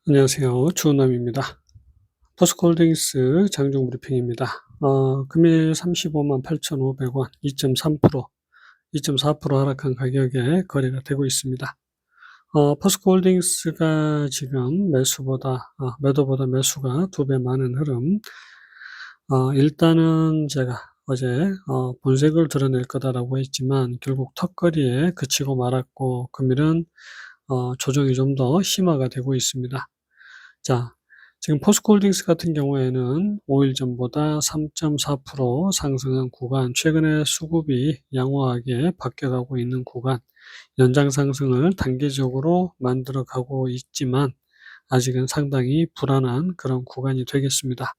안녕하세요. 주원남입니다. 포스코홀딩스 장중 브리핑입니다. 금일 35만 8,500원, 2.3%, 2.4% 하락한 가격에 거래가 되고 있습니다. 포스코홀딩스가 지금 매도보다 매수가 2배 많은 흐름. 일단은 제가 어제 본색을 드러낼 거다라고 했지만 결국 턱걸이에 그치고 말았고, 금일은 조정이 좀 더 심화가 되고 있습니다. 자, 지금 포스코홀딩스 같은 경우에는 5일 전보다 3.4% 상승한 구간, 최근에 수급이 양호하게 바뀌어가고 있는 구간, 연장 상승을 단계적으로 만들어 가고 있지만 아직은 상당히 불안한 그런 구간이 되겠습니다.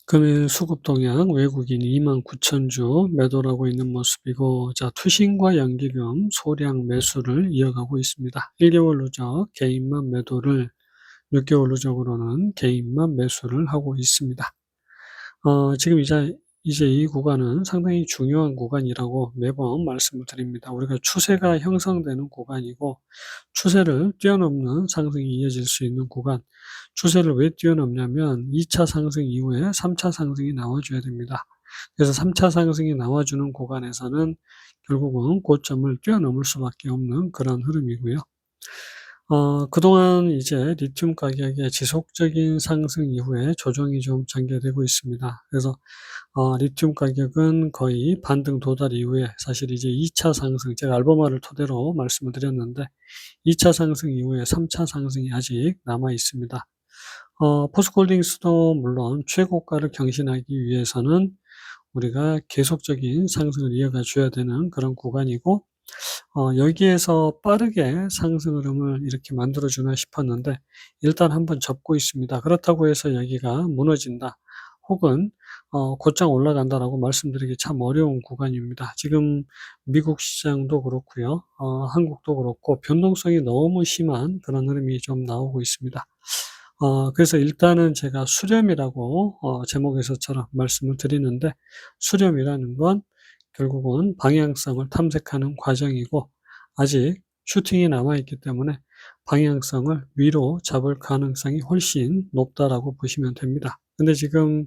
금일 수급 동향 외국인이 29,000주 매도를 하고 있는 모습이고, 자, 투신과 연기금 소량 매수를 이어가고 있습니다. 1개월 누적 개인만 매도를, 6개월 누적으로는 개인만 매수를 하고 있습니다. 지금 이제 이 구간은 상당히 중요한 구간이라고 매번 말씀을 드립니다. 우리가 추세가 형성되는 구간이고, 추세를 뛰어넘는 상승이 이어질 수 있는 구간. 추세를 왜 뛰어넘냐면 2차 상승 이후에 3차 상승이 나와줘야 됩니다. 그래서 3차 상승이 나와주는 구간에서는 결국은 고점을 뛰어넘을 수밖에 없는 그런 흐름이고요. 그동안 이제 리튬 가격의 지속적인 상승 이후에 조정이 좀 전개되고 있습니다. 그래서 리튬 가격은 거의 반등 도달 이후에 사실 이제 2차 상승, 제가 알보마를 토대로 말씀을 드렸는데 2차 상승 이후에 3차 상승이 아직 남아 있습니다. 포스코홀딩스도 물론 최고가를 경신하기 위해서는 우리가 계속적인 상승을 이어가 줘야 되는 그런 구간이고, 여기에서 빠르게 상승 흐름을 이렇게 만들어주나 싶었는데 일단 한번 접고 있습니다. 그렇다고 해서 여기가 무너진다 혹은 곧장 올라간다라고 말씀드리기 참 어려운 구간입니다. 지금 미국 시장도 그렇고요, 한국도 그렇고 변동성이 너무 심한 그런 흐름이 좀 나오고 있습니다. 그래서 일단은 제가 수렴이라고 제목에서처럼 말씀을 드리는데, 수렴이라는 건 결국은 방향성을 탐색하는 과정이고, 아직 슈팅이 남아있기 때문에 방향성을 위로 잡을 가능성이 훨씬 높다라고 보시면 됩니다. 근데 지금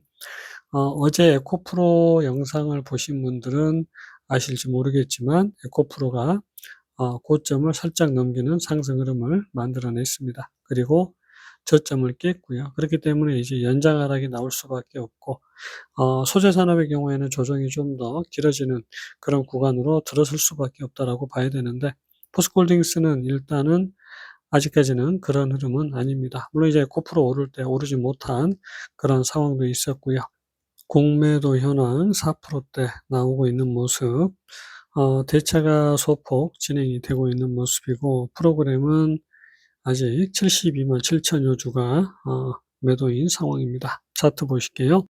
어제 에코프로 영상을 보신 분들은 아실지 모르겠지만 에코프로가 고점을 살짝 넘기는 상승 흐름을 만들어냈습니다. 그리고 저점을 깼고요. 그렇기 때문에 이제 연장 하락이 나올 수밖에 없고, 소재 산업의 경우에는 조정이 좀 더 길어지는 그런 구간으로 들어설 수밖에 없다라고 봐야 되는데, 포스코홀딩스는 일단은 아직까지는 그런 흐름은 아닙니다. 물론 이제 고프로 오를 때 오르지 못한 그런 상황도 있었고요. 공매도 현황 4%대 나오고 있는 모습, 대차가 소폭 진행이 되고 있는 모습이고, 프로그램은 아직 72만 7천여 주가 매도인 상황입니다. 차트 보실게요.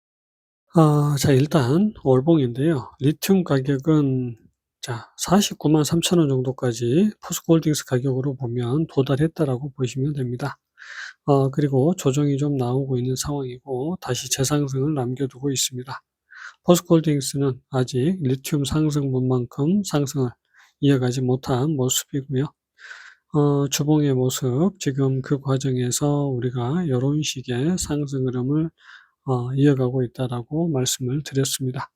자, 일단 월봉인데요. 리튬 가격은 자 49만 3천 원 정도까지 포스코홀딩스 가격으로 보면 도달했다라고 보시면 됩니다. 그리고 조정이 좀 나오고 있는 상황이고 다시 재상승을 남겨두고 있습니다. 포스코홀딩스는 아직 리튬 상승분만큼 상승을 이어가지 못한 모습이고요. 주봉의 모습, 지금 그 과정에서 우리가 이런 식의 상승 흐름을 이어가고 있다라고 말씀을 드렸습니다.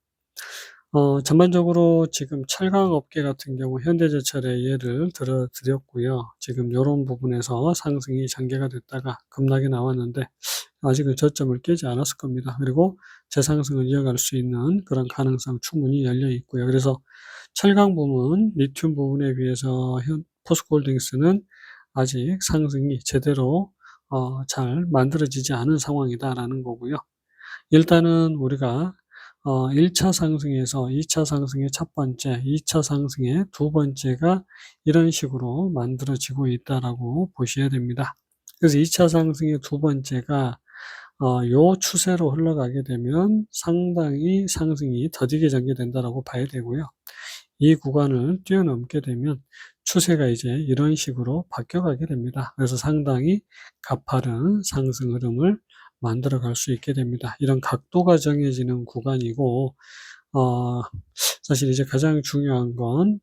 전반적으로 지금 철강 업계 같은 경우 현대제철의 예를 들어 드렸고요. 지금 이런 부분에서 상승이 전개가 됐다가 급락이 나왔는데 아직은 저점을 깨지 않았을 겁니다. 그리고 재상승을 이어갈 수 있는 그런 가능성 충분히 열려 있고요. 그래서 철강 부분, 리튬 부분에 비해서 포스코홀딩스는 아직 상승이 제대로 잘 만들어지지 않은 상황이다라는 거고요. 일단은 우리가 1차 상승에서 2차 상승의 첫 번째, 2차 상승의 두 번째가 이런 식으로 만들어지고 있다라고 보셔야 됩니다. 그래서 2차 상승의 두 번째가 요 추세로 흘러가게 되면 상당히 상승이 더디게 전개된다라고 봐야 되고요. 이 구간을 뛰어넘게 되면 추세가 이제 이런 식으로 바뀌어가게 됩니다. 그래서 상당히 가파른 상승 흐름을 만들어 갈 수 있게 됩니다. 이런 각도가 정해지는 구간이고, 사실 이제 가장 중요한 건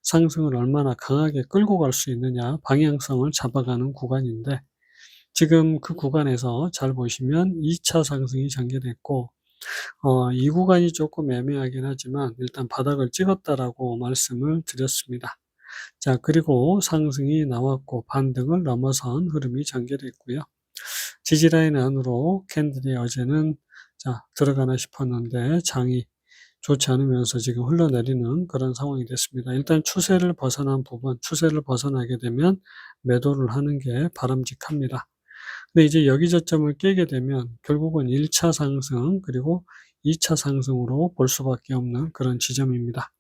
상승을 얼마나 강하게 끌고 갈 수 있느냐, 방향성을 잡아가는 구간인데, 지금 그 구간에서 잘 보시면 2차 상승이 전개됐고, 이 구간이 조금 애매하긴 하지만 일단 바닥을 찍었다라고 말씀을 드렸습니다. 자, 그리고 상승이 나왔고 반등을 넘어선 흐름이 전개됐고요. 지지라인 안으로 캔들이 어제는 들어가나 싶었는데 장이 좋지 않으면서 지금 흘러내리는 그런 상황이 됐습니다. 일단 추세를 벗어난 부분, 추세를 벗어나게 되면 매도를 하는 게 바람직합니다. 근데 이제 여기 저점을 깨게 되면 결국은 1차 상승 그리고 2차 상승으로 볼 수밖에 없는 그런 지점입니다.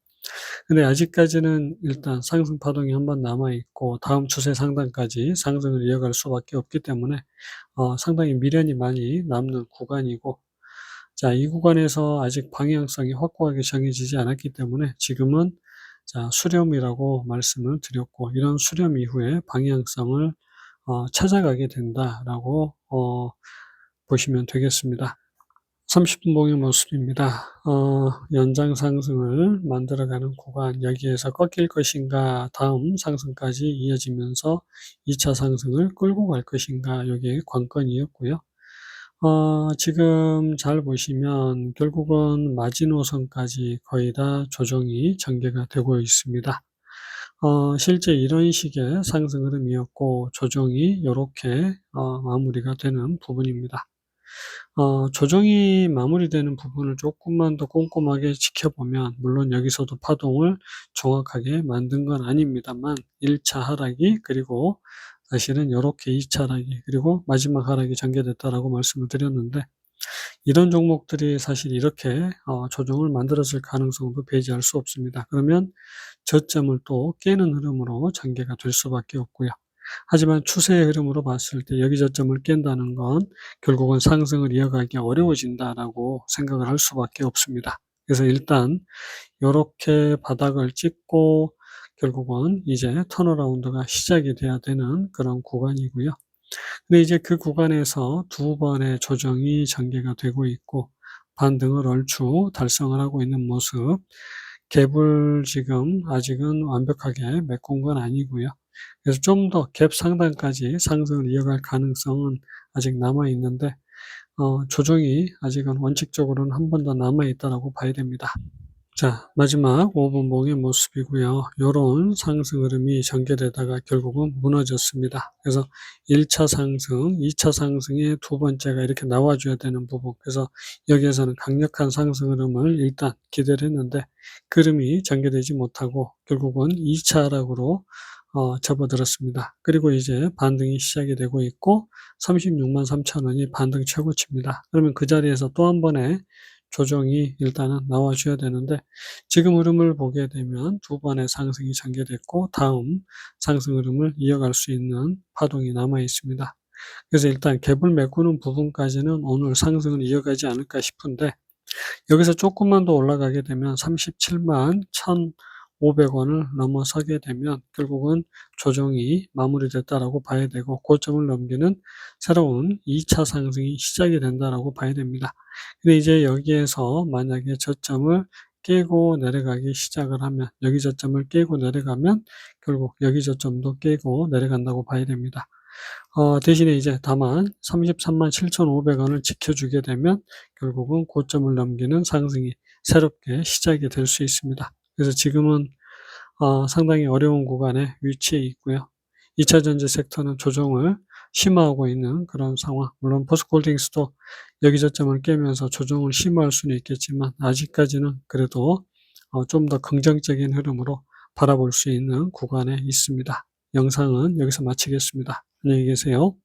근데 아직까지는 일단 상승 파동이 한 번 남아 있고 다음 추세 상단까지 상승을 이어갈 수밖에 없기 때문에 상당히 미련이 많이 남는 구간이고, 자, 이 구간에서 아직 방향성이 확고하게 정해지지 않았기 때문에 지금은 수렴이라고 말씀을 드렸고, 이런 수렴 이후에 방향성을 찾아가게 된다라고 보시면 되겠습니다. 30분 봉의 모습입니다. 연장 상승을 만들어가는 구간, 여기에서 꺾일 것인가, 다음 상승까지 이어지면서 2차 상승을 끌고 갈 것인가, 이게 관건이었고요. 지금 잘 보시면 결국은 마지노선까지 거의 다 조정이 전개가 되고 있습니다. 실제 이런 식의 상승 흐름이었고 조정이 요렇게 마무리가 되는 부분입니다. 조정이 마무리되는 부분을 조금만 더 꼼꼼하게 지켜보면, 물론 여기서도 파동을 정확하게 만든 건 아닙니다만 1차 하락이, 그리고 사실은 요렇게 2차 하락이, 그리고 마지막 하락이 전개됐다라고 말씀을 드렸는데, 이런 종목들이 사실 이렇게 조정을 만들었을 가능성도 배제할 수 없습니다. 그러면 저점을 또 깨는 흐름으로 전개가 될 수밖에 없고요. 하지만 추세의 흐름으로 봤을 때 여기 저점을 깬다는 건 결국은 상승을 이어가기 어려워진다라고 생각을 할 수밖에 없습니다. 그래서 일단 요렇게 바닥을 찍고 결국은 이제 턴어라운드가 시작이 돼야 되는 그런 구간이고요. 근데 이제 그 구간에서 두 번의 조정이 전개가 되고 있고 반등을 얼추 달성을 하고 있는 모습, 갭을 지금 아직은 완벽하게 메꾼 건 아니고요. 그래서 좀 더 갭 상단까지 상승을 이어갈 가능성은 아직 남아 있는데, 조정이 아직은 원칙적으로는 한 번 더 남아 있다라고 봐야 됩니다. 자, 마지막 5분 봉의 모습이고요. 요런 상승 흐름이 전개되다가 결국은 무너졌습니다. 그래서 1차 상승, 2차 상승의 두 번째가 이렇게 나와줘야 되는 부분. 그래서 여기에서는 강력한 상승 흐름을 일단 기대를 했는데 그 흐름이 전개되지 못하고 결국은 2차 하락으로 접어들었습니다. 그리고 이제 반등이 시작이 되고 있고 36만 3천 원이 반등 최고치입니다. 그러면 그 자리에서 또 한 번의 조정이 일단은 나와줘야 되는데, 지금 흐름을 보게 되면 두 번의 상승이 전개됐고 다음 상승 흐름을 이어갈 수 있는 파동이 남아 있습니다. 그래서 일단 갭을 메꾸는 부분까지는 오늘 상승을 이어가지 않을까 싶은데, 여기서 조금만 더 올라가게 되면 37만 1,500원을 넘어서게 되면 결국은 조정이 마무리됐다라고 봐야 되고 고점을 넘기는 새로운 2차 상승이 시작이 된다라고 봐야 됩니다. 근데 이제 여기에서 만약에 저점을 깨고 내려가기 시작을 하면, 여기 저점을 깨고 내려가면 결국 여기 저점도 깨고 내려간다고 봐야 됩니다. 대신에 이제 다만 33만 7,500원을 지켜주게 되면 결국은 고점을 넘기는 상승이 새롭게 시작이 될 수 있습니다. 그래서 지금은 상당히 어려운 구간에 위치해 있고요. 2차 전지 섹터는 조정을 심화하고 있는 그런 상황. 물론 포스코홀딩스도 여기 저점을 깨면서 조정을 심화할 수는 있겠지만 아직까지는 그래도 좀 더 긍정적인 흐름으로 바라볼 수 있는 구간에 있습니다. 영상은 여기서 마치겠습니다. 안녕히 계세요.